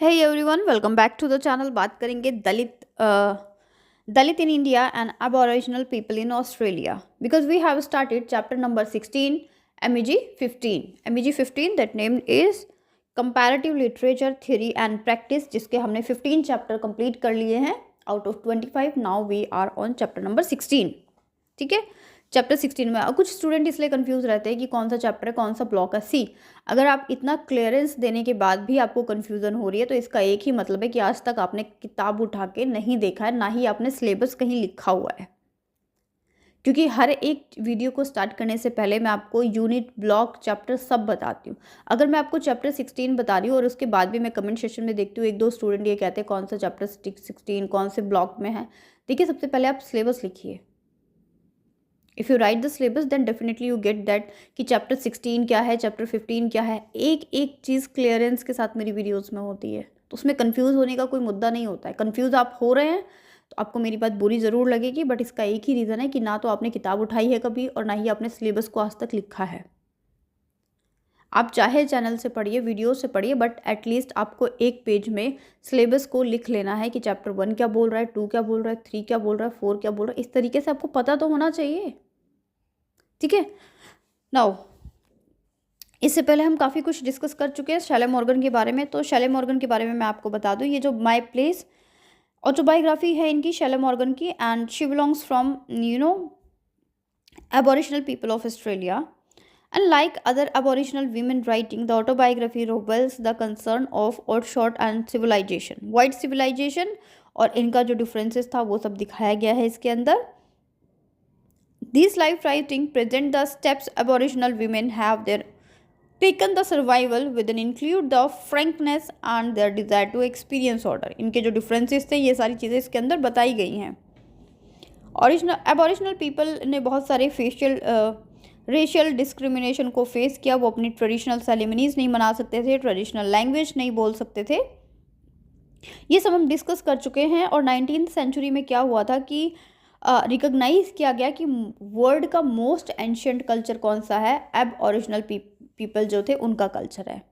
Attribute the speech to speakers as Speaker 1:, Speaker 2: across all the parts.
Speaker 1: Hey everyone, welcome back to the channel. बात करेंगे Dalit in India and aboriginal people in Australia because we have started chapter number 16 MEG 15 MEG 15 that name is comparative literature theory and practice, जिसके हमने 15 chapter complete कर लिए हैं out of 25। Now we are on chapter number 16। ठीक है, chapter 16 में कुछ student इसलिए कंफ्यूज रहते हैं कि कौन सा चैप्टर है, कौन सा ब्लॉक है। सी, अगर आप इतना क्लियरेंस देने के बाद भी आपको कंफ्यूजन हो रही है तो इसका एक ही मतलब है कि आज तक आपने किताब उठा के नहीं देखा है, ना ही आपने सिलेबस कहीं लिखा हुआ है। क्योंकि हर एक वीडियो को स्टार्ट करने से पहले मैं आपको यूनिट, ब्लॉक, चैप्टर सब बताती हूँ। अगर मैं आपको चैप्टर 16 बता रही हूँ और उसके बाद भी मैं कमेंट सेक्शन में देखती हूँ एक दो स्टूडेंट ये कहते हैं कौन सा चैप्टर 16 कौन से ब्लॉक में है। देखिए, सबसे पहले आप सिलेबस लिखिए। If you write the syllabus then definitely you get that कि चैप्टर 16 क्या है, चैप्टर 15 क्या है। एक एक चीज़ क्लियरेंस के साथ मेरी वीडियोस में होती है, तो उसमें कंफ्यूज होने का कोई मुद्दा नहीं होता है। कंफ्यूज आप हो रहे हैं तो आपको मेरी बात बुरी ज़रूर लगेगी, बट इसका एक ही रीज़न है कि ना तो आपने किताब उठाई है कभी और ना ही आपने सिलेबस को आज तक लिखा है। आप चाहे चैनल से पढ़िए, वीडियो से पढ़िए, बट एटलीस्ट आपको एक पेज में सिलेबस को लिख लेना है कि चैप्टर 1 क्या बोल रहा है, 2 क्या बोल रहा है, 3 क्या बोल रहा है, 4 क्या बोल रहा है। इस तरीके से आपको पता तो होना चाहिए। ठीक है, नाउ इससे पहले हम काफ़ी कुछ डिस्कस कर चुके हैं शैले मॉर्गन के बारे में। तो शैले मॉर्गन के बारे में मैं आपको बता दूं, ये जो माय प्लेस ऑटोबायोग्राफी है इनकी, शैले मॉर्गन की, and she belongs from aboriginal people of Australia. Unlike other aboriginal women writing, the autobiography reveals the concern of outshot and civilization, white civilization, और इनका जो डिफरेंसेस था वो सब दिखाया गया है इसके अंदर। These life writing present the steps aboriginal women have their taken the survival within include the frankness and their desire to experience order। इनके जो डिफरेंसेस थे ये सारी चीज़ें इसके अंदर बताई गई हैं। एबोरिजिनल पीपल ने बहुत सारे रेशियल डिस्क्रिमिनेशन को फेस किया। वो अपनी ट्रेडिशनल सेरेमनीज नहीं मना सकते थे, ट्रेडिशनल लैंग्वेज नहीं बोल सकते थे। ये सब हम डिस्कस कर चुके हैं। और 19th सेंचुरी में क्या हुआ था कि रिकॉग्नाइज किया गया कि वर्ल्ड का मोस्ट एंशियंट कल्चर कौन सा है, एबोरिजिनल पीपल जो थे उनका कल्चर है।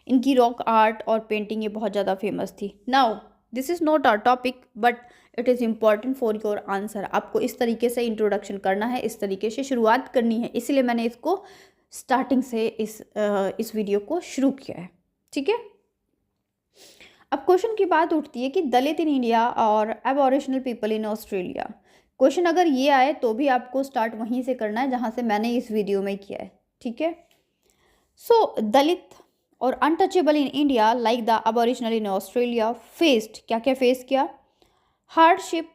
Speaker 1: इनकी रॉक आर्ट और पेंटिंग ये बहुत ज़्यादा फेमस थी। Now this is not our topic but it is important for your answer. आपको इस तरीके से इंट्रोडक्शन करना है, इस तरीके से शुरुआत करनी है, इसीलिए मैंने इसको स्टार्टिंग से इस वीडियो को शुरू किया है। ठीक है, अब क्वेश्चन की बात उठती है कि दलित इन इंडिया और aboriginal people in Australia. Question अगर ये आए तो भी आपको स्टार्ट वहीं से करना है जहाँ से मैंने इस वीडियो में किया है। ठीक है, सो दलित और untouchable in India like the Aboriginal in Australia faced, क्या क्या फेस किया, hardship,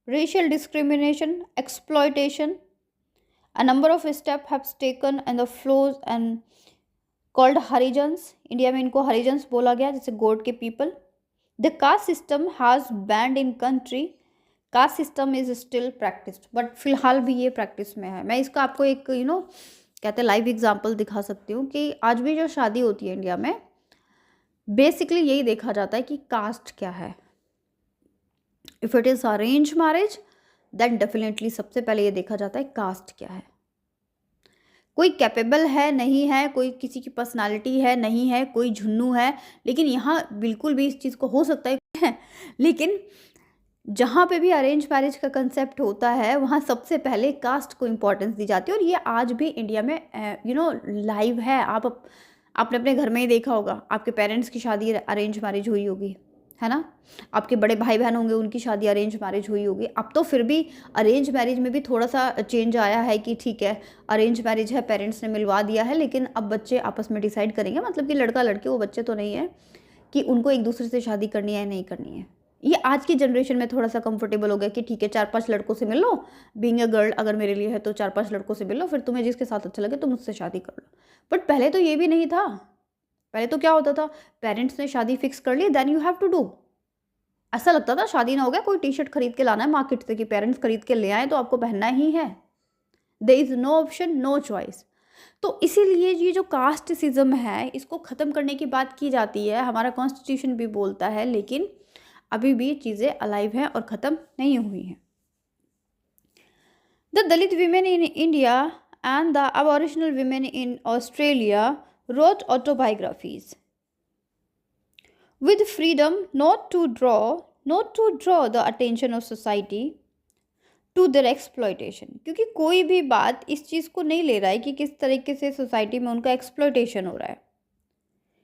Speaker 1: racial discrimination, exploitation. A number of step have taken and the flows and called Harijans. India में इनको हरिजन्स बोला गया, जैसे गोड के people. The caste system has band in country, caste system is still practised, but फिलहाल भी ये प्रैक्टिस में है। मैं इसका आपको एक कहते हैं लाइव एग्जांपल दिखा सकती हूँ कि आज भी जो शादी होती है इंडिया में बेसिकली यही देखा जाता है कि कास्ट क्या है। If it is arrange marriage then definitely सबसे पहले ये देखा जाता है कास्ट क्या है। कोई कैपेबल है नहीं है, कोई किसी की पर्सनालिटी है नहीं है, कोई झुन्नू है, लेकिन यहाँ बिल्कुल भी इस चीज़ को हो सकता है लेकिन जहाँ पे भी अरेंज मैरिज का कंसेप्ट होता है वहाँ सबसे पहले कास्ट को इम्पोर्टेंस दी जाती है। और ये आज भी इंडिया में लाइव है। आपने अपने घर में ही देखा होगा, आपके पेरेंट्स की शादी अरेंज मैरिज हुई होगी, है ना। आपके बड़े भाई बहन होंगे, उनकी शादी अरेंज मैरिज हुई होगी। अब तो फिर भी अरेंज मैरिज में भी थोड़ा सा चेंज आया है कि ठीक है अरेंज मैरिज है, पेरेंट्स ने मिलवा दिया है, लेकिन अब बच्चे आपस में डिसाइड करेंगे, मतलब कि लड़का लड़की वो बच्चे तो नहीं है कि उनको एक दूसरे से शादी करनी है नहीं करनी है। ये आज की जनरेशन में थोड़ा सा कंफर्टेबल हो गया कि ठीक है 4-5 लड़कों से मिल लो, बीइंग अ गर्ल अगर मेरे लिए है तो 4-5 लड़कों से मिल लो, फिर तुम्हें जिसके साथ अच्छा लगे तुम उससे शादी कर लो। बट पहले तो ये भी नहीं था। पहले तो क्या होता था, पेरेंट्स ने शादी फिक्स कर ली, then you have to do. ऐसा लगता था शादी ना हो गया कोई टी शर्ट खरीद के लाना है मार्केट से कि पेरेंट्स खरीद के ले आए तो आपको पहनना ही है। There is no option, no choice. तो इसीलिए ये जो कास्टिसिज्म है इसको ख़त्म करने की बात की जाती है, हमारा कॉन्स्टिट्यूशन भी बोलता है, लेकिन अभी भी चीज़ें अलाइव हैं और ख़त्म नहीं हुई हैं। The Dalit women in India and the Aboriginal women in Australia wrote autobiographies. with freedom not to draw the attention of society to their exploitation, क्योंकि कोई भी बात इस चीज़ को नहीं ले रहा है कि किस तरीके से सोसाइटी में उनका एक्सप्लॉयटेशन हो रहा है।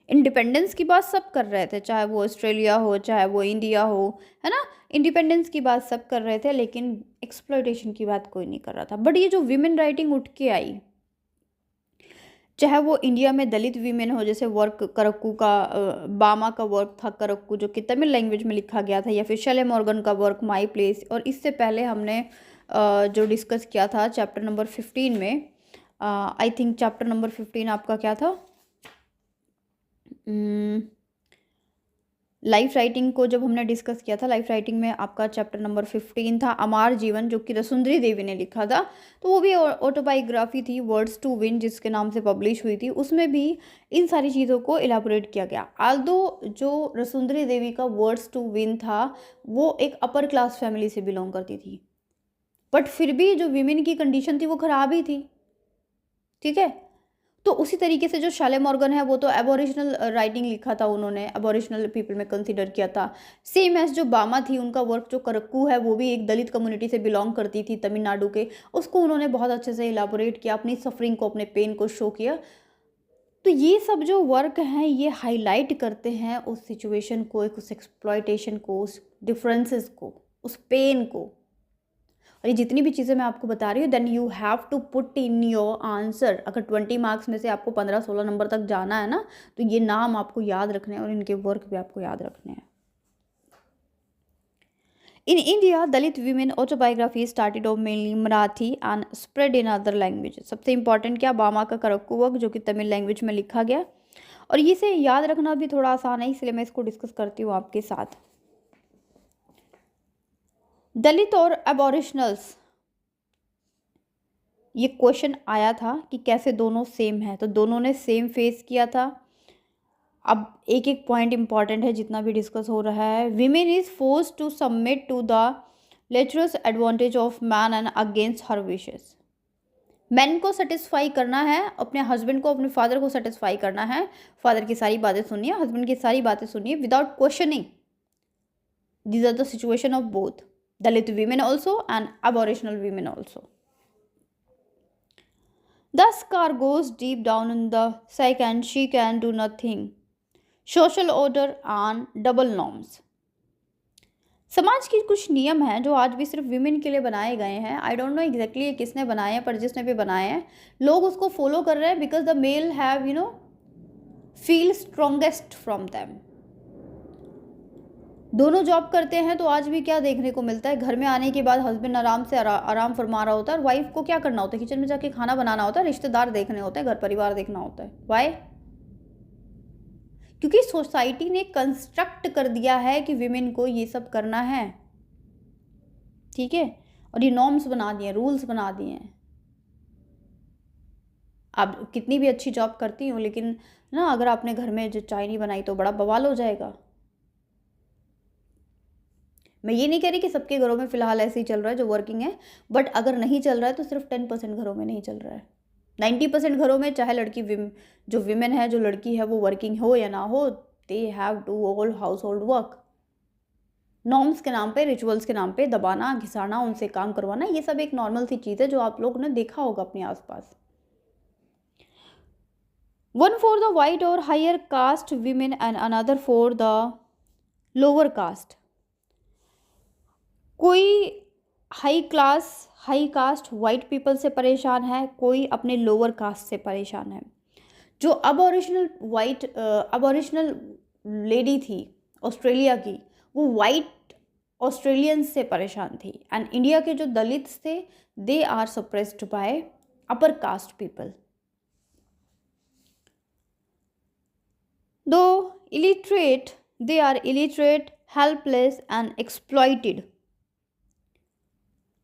Speaker 1: इंडिपेंडेंस की बात सब कर रहे थे, चाहे वो ऑस्ट्रेलिया हो चाहे वो इंडिया हो, है ना। इंडिपेंडेंस की बात सब कर रहे थे लेकिन एक्सप्लॉयटेशन की बात कोई नहीं कर रहा था। बट ये जो विमेन राइटिंग उठ के आई, चाहे वो इंडिया में दलित वीमेन हो, जैसे वर्क करक्कू का बामा का वर्क था करक्कू, जो कि तमिल लैंग्वेज में लिखा गया था, या फिर शैले मॉर्गन का वर्क माई प्लेस। और इससे पहले हमने जो डिस्कस किया था चैप्टर नंबर 15 में, आई थिंक चैप्टर नंबर 15 आपका क्या था, लाइफ राइटिंग को जब हमने डिस्कस किया था, लाइफ राइटिंग में आपका चैप्टर नंबर 15 था अमार जीवन, जो कि रसुंदरी देवी ने लिखा था। तो वो भी ऑटोबायोग्राफी थी, वर्ड्स टू विन, जिसके नाम से पब्लिश हुई थी। उसमें भी इन सारी चीज़ों को इलाबोरेट किया गया। आल्दो जो रसुंदरी देवी का वर्ड्स टू विन था वो एक अपर क्लास फैमिली से बिलोंग करती थी, बट फिर भी जो विमेन की कंडीशन थी वो ख़राब ही थी, ठीक है। तो उसी तरीके से जो शैले मॉर्गन है वो तो एबोरिजिनल राइटिंग लिखा था, उन्होंने एबोरिजिनल पीपल में कंसीडर किया था। सेम एज जो बामा थी, उनका वर्क जो करक्कू है वो भी एक दलित कम्युनिटी से बिलोंग करती थी तमिलनाडु के, उसको उन्होंने बहुत अच्छे से इलाबोरेट किया, अपनी सफरिंग को, अपने पेन को शो किया। तो ये सब जो वर्क हैं ये हाईलाइट करते हैं उस सिचुएशन को, एक उस एक्सप्लॉयटेशन को, उस डिफरेंसेस को, उस पेन को। और ये जितनी भी चीज़ें मैं आपको बता रही हूँ, then you have to put in your answer. अगर 20 मार्क्स में से आपको 15-16 नंबर तक जाना है ना, तो ये नाम आपको याद रखने हैं और इनके वर्क भी आपको याद रखने हैं। In India Dalit women autobiography started off mainly Marathi and spread in other language. सबसे इंपॉर्टेंट क्या, बामा का करक्कू वर्क, जो कि तमिल लैंग्वेज में लिखा गया। और इसे याद रखना भी थोड़ा आसान है, इसलिए मैं इसको डिस्कस करती हूँ आपके साथ। दलित और एबोरिजिनल्स, ये क्वेश्चन आया था कि कैसे दोनों सेम है, तो दोनों ने सेम फेस किया था। अब एक एक पॉइंट इंपॉर्टेंट है जितना भी डिस्कस हो रहा है। Women is force to submit to the latter's advantage of man and against her wishes. Man को सेटिस्फाई करना है, अपने हस्बैंड को, अपने फादर को सेटिस्फाई करना है। फादर की सारी बातें सुनिए, हस्बैंड की सारी बातें सुनिए without questioning. These are the situation of both Dalit women also and aboriginal women also. The scar goes deep down in the psyche and she can do nothing. Social order and double norms. समाज की कुछ नियम हैं जो आज भी सिर्फ women के लिए बनाए गए हैं। आई डोंट नो एग्जैक्टली ये किसने बनाए हैं, पर जिसने भी बनाए हैं लोग उसको फॉलो कर रहे हैं, because the male have feel strongest from them. दोनों जॉब करते हैं तो आज भी क्या देखने को मिलता है, घर में आने के बाद हस्बैंड आराम से आराम फरमा रहा होता है और वाइफ को क्या करना होता है, किचन में जाके खाना बनाना होता है, रिश्तेदार देखने होते हैं, घर परिवार देखना होता है। वाई? क्योंकि सोसाइटी ने कंस्ट्रक्ट कर दिया है कि विमेन को ये सब करना है, ठीक है। और ये नॉर्म्स बना दिए, रूल्स बना दिए हैं। आप कितनी भी अच्छी जॉब करती हो लेकिन ना, अगर आपने घर में जो चाय नहीं बनाई तो बड़ा बवाल हो जाएगा। मैं ये नहीं कह रही कि सबके घरों में फ़िलहाल ऐसे ही चल रहा है जो वर्किंग है, बट अगर नहीं चल रहा है तो सिर्फ 10% घरों में नहीं चल रहा है। 90% घरों में, चाहे लड़की जो विमेन है, जो लड़की है वो वर्किंग हो या ना हो, they have to all household work. Norms के नाम पे, रिचुअल्स के नाम पे दबाना, घिसाना, उनसे काम करवाना, ये सब एक नॉर्मल सी चीज़ है जो आप लोगों ने देखा होगा अपने आसपास। 1 for the white or higher caste women and another for the lower caste। कोई हाई कास्ट वाइट पीपल से परेशान है, कोई अपने लोअर कास्ट से परेशान है। जो अबॉरिजिनल लेडी थी ऑस्ट्रेलिया की, वो वाइट ऑस्ट्रेलियंस से परेशान थी। एंड इंडिया के जो दलित्स थे, they are suppressed by upper caste people. Though illiterate, they are illiterate, helpless and exploited.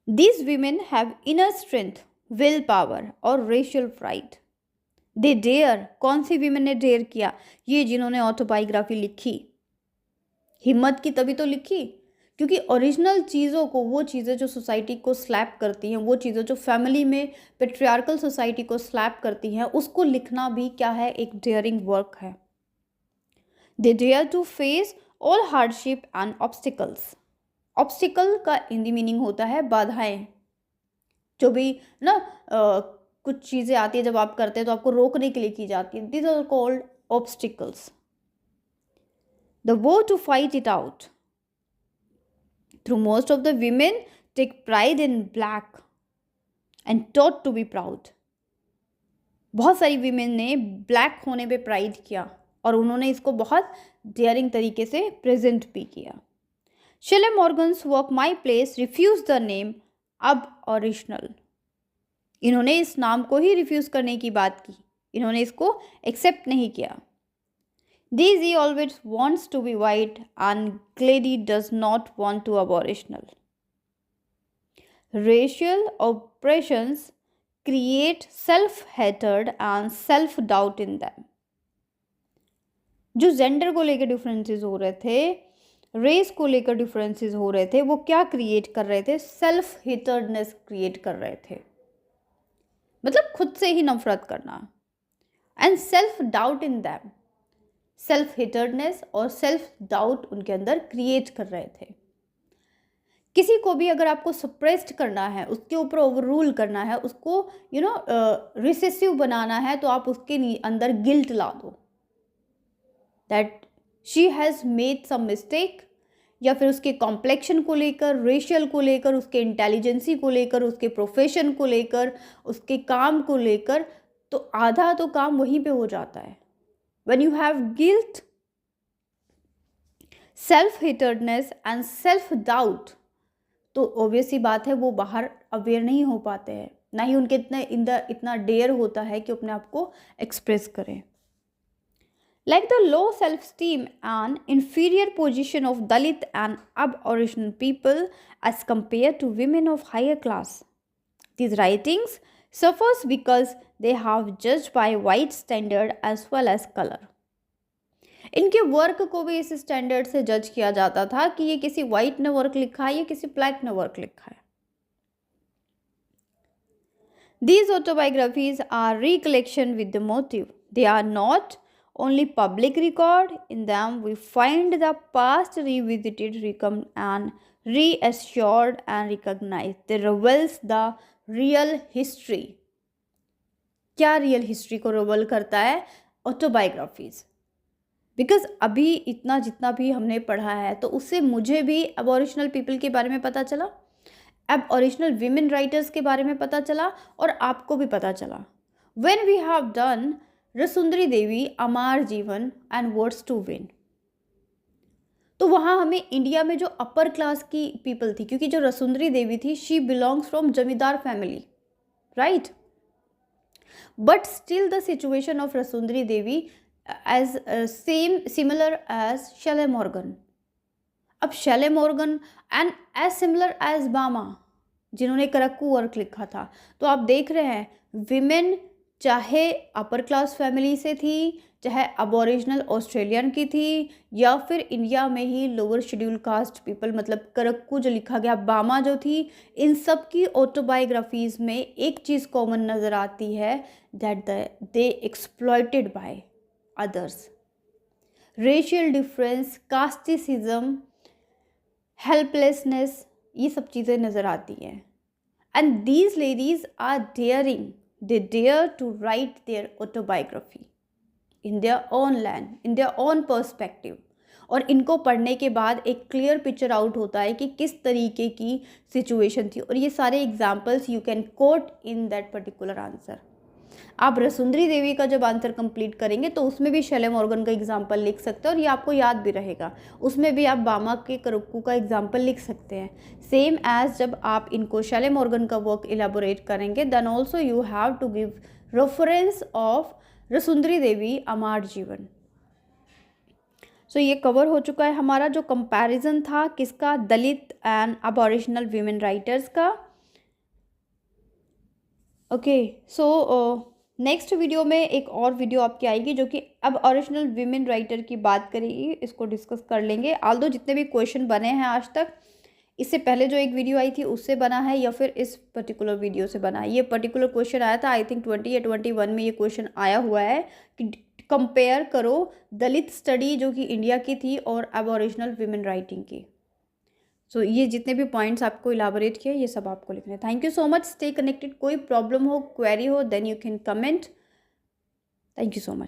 Speaker 1: These women have inner strength, willpower और racial pride. They dare। कौन सी women ने dare किया? ये जिन्होंने ऑटोबायोग्राफी लिखी। हिम्मत की तभी तो लिखी क्योंकि ओरिजिनल चीज़ों को, वो चीज़ें जो सोसाइटी को स्लैप करती हैं, वो चीज़ें जो फैमिली में पेट्रियार्कल सोसाइटी को स्लैप करती हैं, उसको लिखना भी क्या है, एक डेयरिंग वर्क है। They dare to face all hardship and obstacles. Obstacle का हिंदी मीनिंग होता है बाधाएं, जो भी ना कुछ चीज़ें आती है जब आप करते हैं तो आपको रोकने के लिए की जाती है, this are called obstacles. The way to fight it out through most of the women take pride in black and taught to be proud. बहुत सारी वीमेन ने ब्लैक होने पे प्राइड किया और उन्होंने इसको बहुत डेयरिंग तरीके से प्रेजेंट भी किया। Sally Morgan's work my place refuse the name Aboriginal. इन्होंने इस नाम को ही रिफ्यूज करने की बात की, इन्होंने इसको एक्सेप्ट नहीं किया। Daisy always wants to be white and Gladys does not want to Aboriginal. Racial operations create self hatred and self doubt in them. जो जेंडर को लेकर डिफरेंसेस हो रहे थे, रेस को लेकर डिफरेंसेस हो रहे थे, वो क्या क्रिएट कर रहे थे? सेल्फ हेटर्डनेस क्रिएट कर रहे थे, मतलब खुद से ही नफरत करना। And self doubt in them, self hatredness और सेल्फ डाउट उनके अंदर क्रिएट कर रहे थे। किसी को भी अगर आपको सप्रेस्ड करना है, उसके ऊपर ओवर रूल करना है, उसको रिसेसिव बनाना है, तो आप उसके अंदर गिल्ट ला दो that she has made some mistake, या फिर उसके कॉम्प्लेक्शन को लेकर, रेशियल को लेकर, उसके इंटेलिजेंसी को लेकर, उसके प्रोफेशन को लेकर, उसके काम को लेकर, तो आधा तो काम वहीं पे हो जाता है। When you have guilt, self hatredness and self doubt, तो ऑब्वियस सी बात है वो बाहर अवेयर नहीं हो पाते हैं, ना ही उनके इतना डेयर होता है कि अपने आप को एक्सप्रेस करें। Like the low self-esteem and inferior position of Dalit and Aboriginal people as compared to women of higher class. These writings suffers because they have judged by white standard as well as color. इनके work को भी इस standard से जज किया जाता था कि ये किसी वाइट ने वर्क लिखा है या किसी ब्लैक ने वर्क लिखा है। These autobiographies are recollection with the motive. They are not only public record. In them we find the past revisited, and reassured and recognized. They reveals the real history. क्या real history को reveal करता है? Autobiographies. Because अभी इतना जितना भी हमने पढ़ा है तो उससे मुझे भी अबॉरिजिनल पीपल के बारे में पता चला, अबॉरिजिनल विमेन राइटर्स के बारे में पता चला, और आपको भी पता चला। When we have done रसुंदरी Devi, Amar जीवन एंड वर्ड्स टू विन, तो वहाँ हमें इंडिया में जो अपर क्लास की पीपल थी, क्योंकि जो रसुंदरी देवी थी she belongs from zamindar family, right, but still the situation of Rassundari Devi as similar as Sally Morgan. अब Sally Morgan and as similar as Bama, जिन्होंने करक्कू वर्क लिखा था। तो आप देख रहे हैं विमेन चाहे अपर क्लास फैमिली से थी, चाहे अबॉरिजिनल ऑस्ट्रेलियन की थी, या फिर इंडिया में ही लोअर शेड्यूल कास्ट पीपल, मतलब करक्कू जो लिखा गया, बामा जो थी, इन सब की ऑटोबायोग्राफीज़ में एक चीज़ कॉमन नज़र आती है that they exploited by others. Racial difference, casteism, helplessness, ये सब चीज़ें नज़र आती हैं। And these ladies are daring, they dare to write their autobiography in their own land, in their own perspective, और इनको पढ़ने के बाद एक क्लियर पिक्चर आउट होता है कि किस तरीके की सिचुएशन थी, और ये सारे examples you can coat in that particular answer. आप रसुंदरी देवी का जब आंसर कंप्लीट करेंगे तो उसमें भी शेले मॉर्गन का एग्जाम्पल लिख सकते हैं, और ये आपको याद भी रहेगा। उसमें भी आप बामा के करक्कू का एग्जाम्पल लिख सकते हैं। सेम एज जब आप इनको शेले मॉर्गन का वर्क इलेबोरेट करेंगे, then also you have to give reference of Rassundari Devi, Amar Jiban. So ये कवर हो चुका है हमारा जो कंपैरिजन था किसका, दलित एंड अबॉरिजिनल वीमेन राइटर्स का। ओके, सो नेक्स्ट वीडियो में एक और वीडियो आपकी आएगी जो कि अब ओरिजिनल विमेन राइटर की बात करेगी, इसको डिस्कस कर लेंगे। आल्दो जितने भी क्वेश्चन बने हैं आज तक, इससे पहले जो एक वीडियो आई थी उससे बना है या फिर इस पर्टिकुलर वीडियो से बना है। ये पर्टिकुलर क्वेश्चन आया था आई थिंक 20 या 21 में ये क्वेश्चन आया हुआ है कि कंपेयर करो दलित स्टडी जो कि इंडिया की थी और एबोरिजिनल विमेन राइटिंग की। सो ये जितने भी पॉइंट्स आपको इलाबोरेट किए ये सब आपको लिखने हैं। Thank you so much, stay connected. कोई प्रॉब्लम हो, क्वेरी हो, then you can comment. Thank you so much.